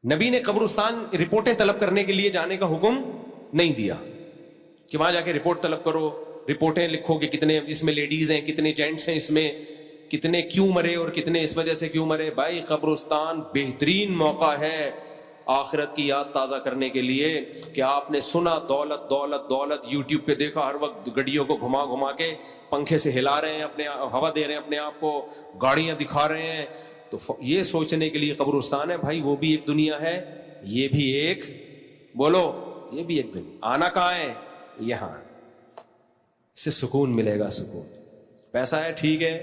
نبی نے قبرستان رپورٹیں طلب کرنے کے لیے جانے کا حکم نہیں دیا کہ وہاں جا کے رپورٹ طلب کرو، رپورٹیں لکھو کہ کتنے اس میں لیڈیز ہیں، کتنے جینٹس ہیں، اس میں کتنے کیوں مرے اور کتنے اس وجہ سے کیوں مرے. بھائی قبرستان بہترین موقع ہے آخرت کی یاد تازہ کرنے کے لیے کہ آپ نے سنا دولت دولت دولت، یوٹیوب پہ دیکھا ہر وقت گڈیوں کو گھما گھما کے پنکھے سے ہلا رہے ہیں، اپنے ہوا دے رہے ہیں اپنے آپ کو، گاڑیاں دکھا رہے ہیں. تو یہ سوچنے کے لیے قبرستان ہے بھائی وہ بھی ایک دنیا ہے، یہ بھی ایک، بولو یہ بھی ایک دنیا. آنا کہاں ہے؟ یہاں. اس سے سکون ملے گا. سکون. پیسہ ہے ٹھیک ہے،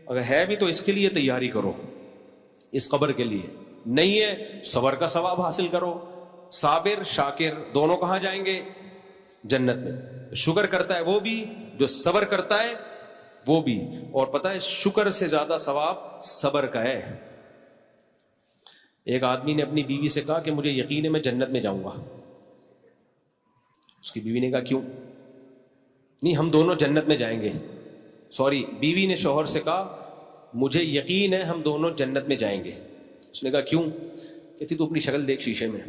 اگر ہے بھی تو اس کے لیے تیاری کرو، اس قبر کے لیے. نہیں ہے صبر کا ثواب حاصل کرو. صابر شاکر دونوں کہاں جائیں گے؟ جنت میں. شکر کرتا ہے وہ بھی، جو صبر کرتا ہے وہ بھی. اور پتہ ہے شکر سے زیادہ ثواب صبر کا ہے. ایک آدمی نے اپنی بیوی سے کہا کہ مجھے یقین ہے میں جنت میں جاؤں گا. اس کی بیوی نے کہا کیوں؟ نہیں ہم دونوں جنت میں جائیں گے. سوری، بیوی نے شوہر سے کہا مجھے یقین ہے ہم دونوں جنت میں جائیں گے. اس نے کہا کیوں؟ کہتی تو اپنی شکل دیکھ شیشے میں.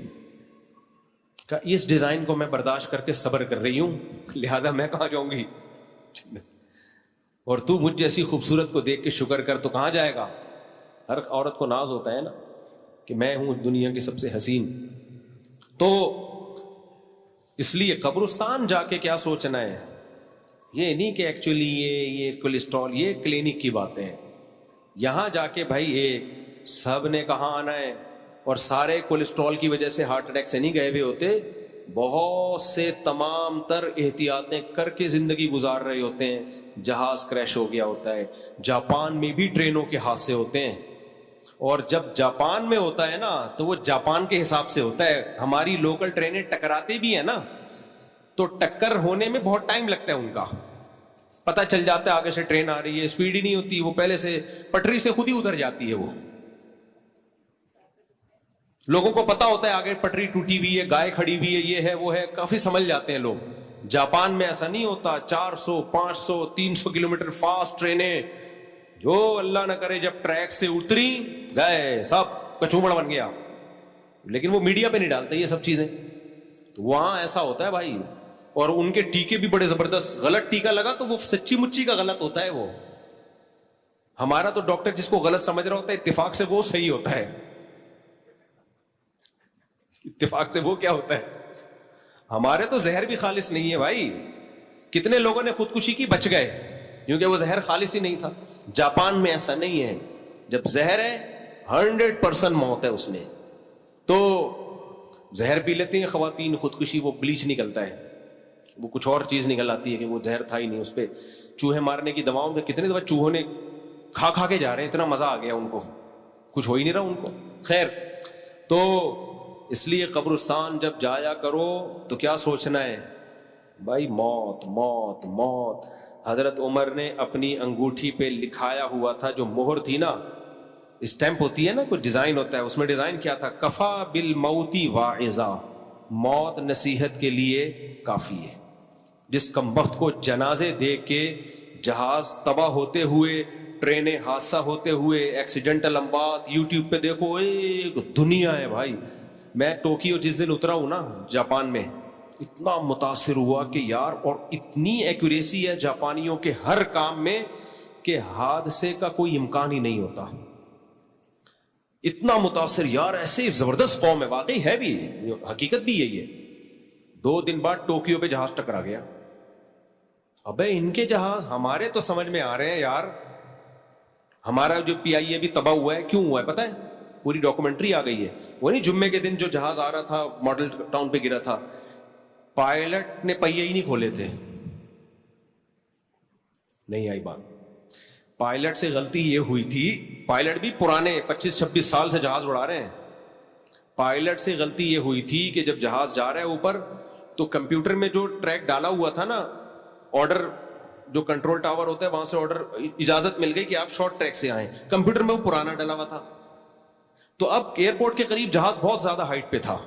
کہا اس ڈیزائن کو میں برداشت کر کے صبر کر رہی ہوں، لہذا میں کہاں جاؤں گی؟ اور تو مجھ جیسی خوبصورت کو دیکھ کے شکر کر تو کہاں جائے گا؟ ہر عورت کو ناز ہوتا ہے نا کہ میں ہوں دنیا کی سب سے حسین. تو اس لیے قبرستان جا کے کیا سوچنا ہے، یہ نہیں کہ ایکچولی یہ کولیسٹرول، یہ کلینک کی باتیں ہیں. یہاں جا کے بھائی ایک سب نے کہاں آنا ہے، اور سارے کولیسٹرول کی وجہ سے ہارٹ اٹیک سے نہیں گئے ہوئے ہوتے، بہت سے تمام تر احتیاطیں کر کے زندگی گزار رہے ہوتے ہیں. جہاز کریش ہو گیا ہوتا ہے، جاپان میں بھی ٹرینوں کے حادثے ہوتے ہیں، اور جب جاپان میں ہوتا ہے نا تو وہ جاپان کے حساب سے ہوتا ہے. ہماری لوکل ٹرینیں ٹکراتے بھی ہیں نا تو ٹکر ہونے میں بہت ٹائم لگتا ہے، ان کا پتہ چل جاتا ہے آگے سے ٹرین آ رہی ہے، اسپیڈ ہی نہیں ہوتی، وہ پہلے سے پٹری سے خود ہی اتر جاتی ہے. وہ لوگوں کو پتا ہوتا ہے آگے پٹری ٹوٹی ہوئی ہے، گائے کھڑی ہوئی ہے، یہ ہے وہ ہے، کافی سمجھ جاتے ہیں لوگ. جاپان میں ایسا نہیں ہوتا. 400 500 300 کلومیٹر فاسٹ ٹرینیں، جو اللہ نہ کرے جب ٹریک سے اتری گئے سب کچومڑ بن گیا. لیکن وہ میڈیا پہ نہیں ڈالتے یہ سب چیزیں. تو وہاں ایسا ہوتا ہے بھائی. اور ان کے ٹیکے بھی بڑے زبردست. غلط ٹیکا لگا تو وہ سچی مچی کا غلط ہوتا ہے. وہ ہمارا تو ڈاکٹر جس کو غلط سمجھ رہا ہوتا ہے اتفاق سے وہ صحیح ہوتا ہے. اتفاق سے وہ کیا ہوتا ہے؟ ہمارے تو زہر بھی خالص نہیں ہے بھائی. کتنے لوگوں نے خودکشی کی بچ گئے کیونکہ وہ زہر خالص ہی نہیں تھا. جاپان میں ایسا نہیں ہے. جب زہر ہے 100% موت ہے اس میں. تو زہر پی لیتے ہیں خواتین خودکشی، وہ بلیچ نکلتا ہے، وہ کچھ اور چیز نکل آتی ہے کہ وہ زہر تھا ہی نہیں. اس پہ چوہے مارنے کی دواؤں میں کتنے دفعہ چوہوں نے کھا کھا کے جا رہے ہیں، اتنا مزہ آ گیا ان کو، کچھ ہو ہی نہیں رہا ان کو. خیر، تو اس لیے قبرستان جب جایا کرو تو کیا سوچنا ہے بھائی؟ موت موت موت. حضرت عمر نے اپنی انگوٹھی پہ لکھایا ہوا تھا، جو مہر تھی نا، اسٹیمپ ہوتی ہے نا، کوئی ڈیزائن ہوتا ہے، اس میں ڈیزائن کیا تھا؟ کفا بالموتی واعظا، موت نصیحت کے لیے کافی ہے. جس کم وقت کو جنازے دیکھ کے جہاز تباہ ہوتے ہوئے، ٹرینیں حادثہ ہوتے ہوئے، ایکسیڈنٹل اموات یوٹیوب پہ دیکھو، ایک دنیا ہے بھائی. میں ٹوکیو جس دن اترا ہوں نا جاپان میں، اتنا متاثر ہوا کہ یار، اور اتنی ایکوریسی ہے جاپانیوں کے ہر کام میں کہ حادثے کا کوئی امکان ہی نہیں ہوتا. اتنا متاثر یار، ایسے زبردست قوم ہے. واقعی ہے بھی، حقیقت بھی یہی ہے. 2 دن بعد ٹوکیو پہ جہاز ٹکرا گیا. ابے ان کے جہاز ہمارے تو سمجھ میں آ رہے ہیں یار. ہمارا جو PIA بھی تباہ ہوا ہے، کیوں ہوا ہے پتہ ہے؟ پوری ڈاکومنٹری آ گئی ہے. وہ نہیں جمعے کے دن جو جہاز آ رہا تھا ماڈل ٹاؤن پہ گرا تھا، پائلٹ نے پہیے ہی نہیں کھولے تھے. نہیں آئی بات. پائلٹ سے غلطی یہ ہوئی تھی، پائلٹ بھی پرانے 25-26 سال سے جہاز اڑا رہے ہیں. پائلٹ سے غلطی یہ ہوئی تھی کہ جب جہاز جا رہا ہے اوپر، تو کمپیوٹر میں جو ٹریک ڈالا ہوا تھا نا، آرڈر جو کنٹرول ٹاور ہوتا ہے وہاں سے آرڈر، اجازت مل گئی کہ آپ شارٹ ٹریک سے آئیں. کمپیوٹر میں وہ پرانا ڈلا ہوا تھا. تو اب ایئرپورٹ کے قریب جہاز بہت زیادہ ہائٹ پہ تھا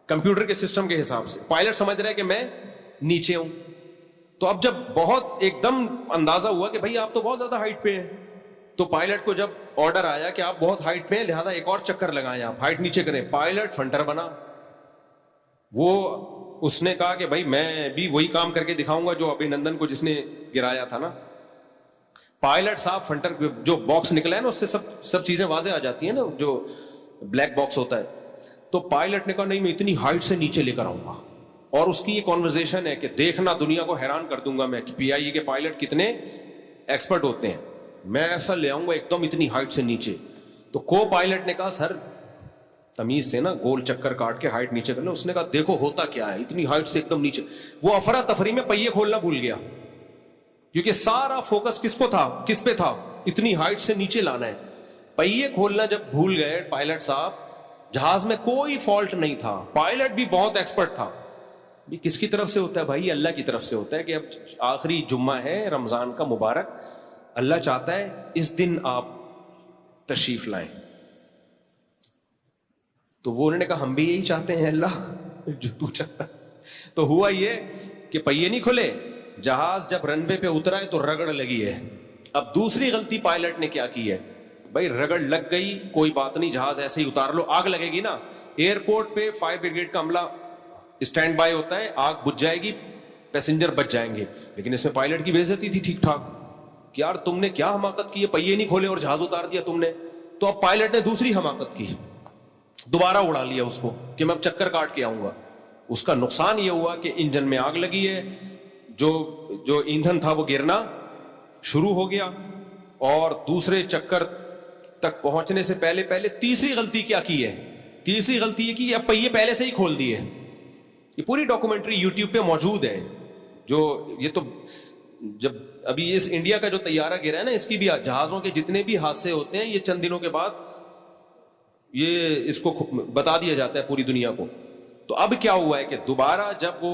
کمپیوٹر کے سسٹم کے حساب سے. پائلٹ سمجھ رہا ہے کہ میں نیچے ہوں. تو اب جب بہت ایک دم اندازہ ہوا کہ بھائی آپ تو بہت زیادہ ہائٹ پہ ہیں، تو پائلٹ کو جب آرڈر آیا کہ آپ بہت ہائٹ پہ ہیں لہذا ایک اور چکر لگائیں, آپ ہائٹ نیچے کریں. پائلٹ فنٹر بنا. وہ اس نے کہا کہ بھائی میں بھی وہی کام کر کے دکھاؤں گا جو ابھی نندن کو جس نے گرایا تھا نا. پائلٹ صاحب فنٹر جو باکس نکلا ہے نا اس سے سب چیزیں واضح آ جاتی ہیں نا, جو بلیک باکس ہوتا ہے. تو پائلٹ نے کہا نہیں میں اتنی ہائٹ سے نیچے لے کر آؤں گا, اور اس کی یہ کانورزیشن ہے کہ دیکھنا دنیا کو حیران کر دوں گا میں کہ پی آئی اے کے پائلٹ کتنے ایکسپرٹ ہوتے ہیں, میں ایسا لے آؤں گا ایک دم اتنی ہائٹ سے نیچے. تو کو پائلٹ نے کہا سر تمیز سے نا گول چکر کاٹ کے ہائٹ نیچے کر لیں. اس نے کہا دیکھو ہوتا کیا ہے, اتنی ہائٹ سے ایک دم نیچے. وہ افراتفری میں پہیے کھولنا بھول گیا, کیونکہ سارا فوکس کس پہ تھا, اتنی ہائٹ سے نیچے لانا ہے. پہیے کھولنا جب بھول گئے پائلٹ صاحب, جہاز میں کوئی فالٹ نہیں تھا, پائلٹ بھی بہت ایکسپرٹ تھا. یہ کس کی طرف سے ہوتا ہے بھائی؟ اللہ کی طرف سے ہوتا ہے کہ اب آخری جمعہ ہے رمضان کا مبارک, اللہ چاہتا ہے اس دن آپ تشریف لائیں. تو وہ انہوں نے کہا ہم بھی یہی چاہتے ہیں اللہ جو تو چاہتا. تو ہوا یہ کہ پہیے نہیں کھلے, جہاز جب رن وے پہ اترا ہے تو رگڑ لگی ہے. اب دوسری غلطی پائلٹ نے کیا کی ہے, بھائی رگڑ لگ گئی کوئی بات نہیں, جہاز ایسے ہی اتار لو, آگ لگے گی نا. ایئرپورٹ پہ فائر بریگیڈ کا عملہ اسٹینڈ بائی ہوتا ہے, آگ بجھ جائے گی پیسنجر بچ جائیں گے. لیکن اس میں پائلٹ کی بے عزتی تھی ٹھیک ٹھاک کہ یار تم نے کیا حماقت کی ہے, پہیے نہیں کھولے اور جہاز اتار دیا تم نے. تو اب پائلٹ نے دوسری حماقت کی, دوبارہ اڑا لیا اس کو کہ میں اب چکر کاٹ کے آؤں گا. اس کا نقصان یہ ہوا کہ انجن میں آگ لگی ہے, جو ایندھن تھا وہ گرنا شروع ہو گیا, اور دوسرے چکر تک پہنچنے سے پہلے تیسری غلطی کیا کی ہے, تیسری غلطی یہ کی اب پہیے پہلے سے ہی کھول دیے. یہ پوری ڈاکومنٹری یوٹیوب پہ موجود ہے. جو یہ تو جب ابھی اس انڈیا کا جو طیارہ گرا ہے نا, اس کی بھی جہازوں کے جتنے بھی حادثے ہوتے ہیں یہ چند دنوں کے بعد یہ اس کو بتا دیا جاتا ہے پوری دنیا کو. تو اب کیا ہوا ہے کہ دوبارہ جب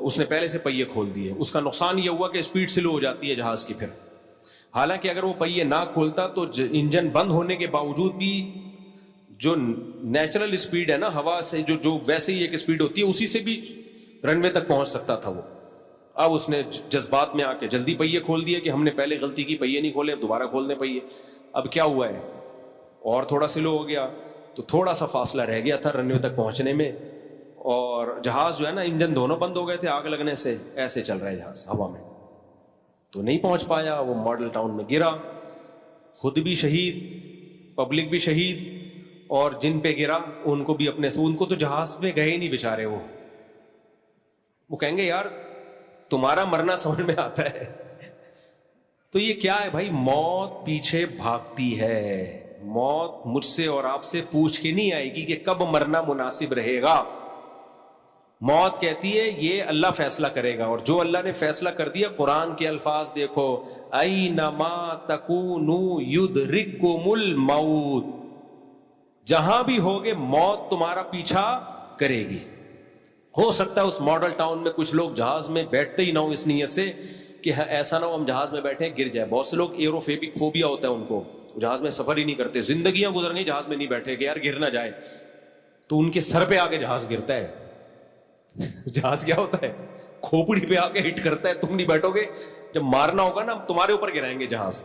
اس نے پہلے سے پہیے کھول دیے, اس کا نقصان یہ ہوا کہ اسپیڈ سلو ہو جاتی ہے جہاز کی. پھر حالانکہ اگر وہ پہیے نہ کھولتا تو انجن بند ہونے کے باوجود بھی جو نیچرل اسپیڈ ہے نا ہوا سے, جو ویسے ہی ایک اسپیڈ ہوتی ہے اسی سے بھی رن وے تک پہنچ سکتا تھا وہ. اب اس نے جذبات میں آ کے جلدی پہیے کھول دیے کہ ہم نے پہلے غلطی کی, پہیے نہیں کھولے, اب دوبارہ کھول دیں پہیے. اب کیا ہوا ہے, اور تھوڑا سلو ہو گیا, تو تھوڑا سا فاصلہ رہ گیا تھا رن وے تک پہنچنے میں, اور جہاز جو ہے نا انجن دونوں بند ہو گئے تھے آگ لگنے سے, ایسے چل رہا ہے جہاز ہوا میں, تو نہیں پہنچ پایا. وہ ماڈل ٹاؤن میں گرا, خود بھی شہید, پبلک بھی شہید, اور جن پہ گرا ان کو بھی اپنے سے, ان کو تو جہاز میں گئے ہی نہیں بیچارے. وہ کہیں گے یار تمہارا مرنا سمجھ میں آتا ہے. تو یہ کیا ہے بھائی, موت پیچھے بھاگتی ہے. موت مجھ سے اور آپ سے پوچھ کے نہیں آئے گی کہ کب مرنا مناسب رہے گا. موت کہتی ہے یہ اللہ فیصلہ کرے گا, اور جو اللہ نے فیصلہ کر دیا, قرآن کے الفاظ دیکھو, اینما تکونوا یدرککم الموت, جہاں بھی ہوگے موت تمہارا پیچھا کرے گی. ہو سکتا ہے اس ماڈل ٹاؤن میں کچھ لوگ جہاز میں بیٹھتے ہی نہ ہو اس نیت سے کہ ایسا نہ ہو ہم جہاز میں بیٹھے گر جائے. بہت سے لوگ ایروفیبک فوبیا ہوتا ہے ان کو, جہاز میں سفر ہی نہیں کرتے, زندگیاں گزر گئی جہاز میں نہیں بیٹھے کہ یار گر نہ جائے, تو ان کے سر پہ آ کے جہاز گرتا ہے. جہاز کیا ہوتا ہے, کھوپڑی پہ آ کے ہٹ کرتا ہے, تم نہیں بیٹھو گے, جب مارنا ہوگا نا تمہارے اوپر گرائیں گے جہاز.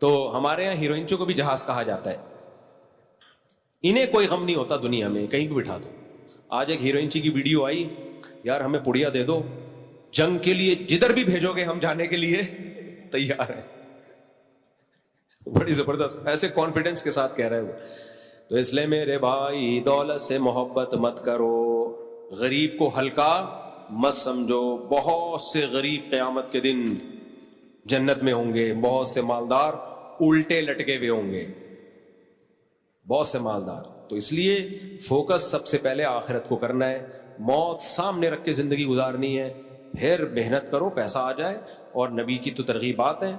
تو ہمارے یہاں ہیروئنچوں کو بھی جہاز کہا جاتا ہے. انہیں کوئی غم نہیں ہوتا دنیا میں, کہیں بھی بٹھا دو. آج ایک ہیروئنچی کی ویڈیو آئی, یار ہمیں پڑیا دے دو, جنگ کے لیے جدھر بھی بھیجو گے ہم جانے کے لیے تیار ہیں. بڑی زبردست ایسے کانفیڈنس کے ساتھ کہہ رہے ہو. تو اس لیے میرے بھائی دولت سے محبت مت کرو, غریب کو ہلکا مت سمجھو. بہت سے غریب قیامت کے دن جنت میں ہوں گے, بہت سے مالدار الٹے لٹکے ہوئے ہوں گے, بہت سے مالدار. تو اس لیے فوکس سب سے پہلے آخرت کو کرنا ہے, موت سامنے رکھ کے زندگی گزارنی ہے, پھر محنت کرو پیسہ آ جائے. اور نبی کی تو ترغیبات ہیں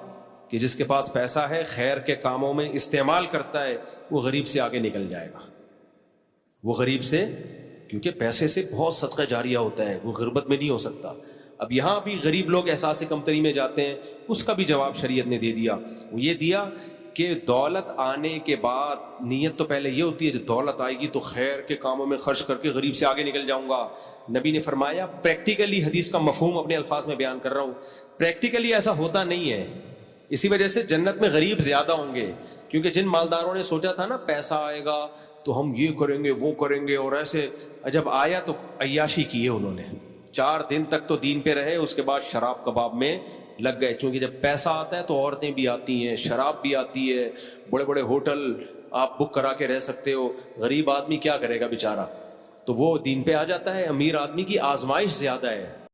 کہ جس کے پاس پیسہ ہے خیر کے کاموں میں استعمال کرتا ہے وہ غریب سے آگے نکل جائے گا. وہ غریب سے, کیونکہ پیسے سے بہت صدقہ جاریہ ہوتا ہے, وہ غربت میں نہیں ہو سکتا. اب یہاں بھی غریب لوگ احساس کمتری میں جاتے ہیں, اس کا بھی جواب شریعت نے دے دیا. وہ یہ دیا کہ دولت آنے کے بعد نیت تو پہلے یہ ہوتی ہے جب دولت آئے گی تو خیر کے کاموں میں خرچ کر کے غریب سے آگے نکل جاؤں گا. نبی نے فرمایا, پریکٹیکلی حدیث کا مفہوم اپنے الفاظ میں بیان کر رہا ہوں, پریکٹیکلی ایسا ہوتا نہیں ہے. اسی وجہ سے جنت میں غریب زیادہ ہوں گے, کیونکہ جن مالداروں نے سوچا تھا نا پیسہ آئے گا تو ہم یہ کریں گے وہ کریں گے، اور ایسے جب آیا تو عیاشی کیے انہوں نے، 4 دن تک تو دین پہ رہے، اس کے بعد شراب کباب میں لگ گئے، چونکہ جب پیسہ آتا ہے تو عورتیں بھی آتی ہیں، شراب بھی آتی ہے، بڑے بڑے ہوٹل آپ بک کرا کے رہ سکتے ہو، غریب آدمی کیا کرے گا بیچارہ، تو وہ دین پہ آ جاتا ہے۔ امیر آدمی کی آزمائش زیادہ ہے۔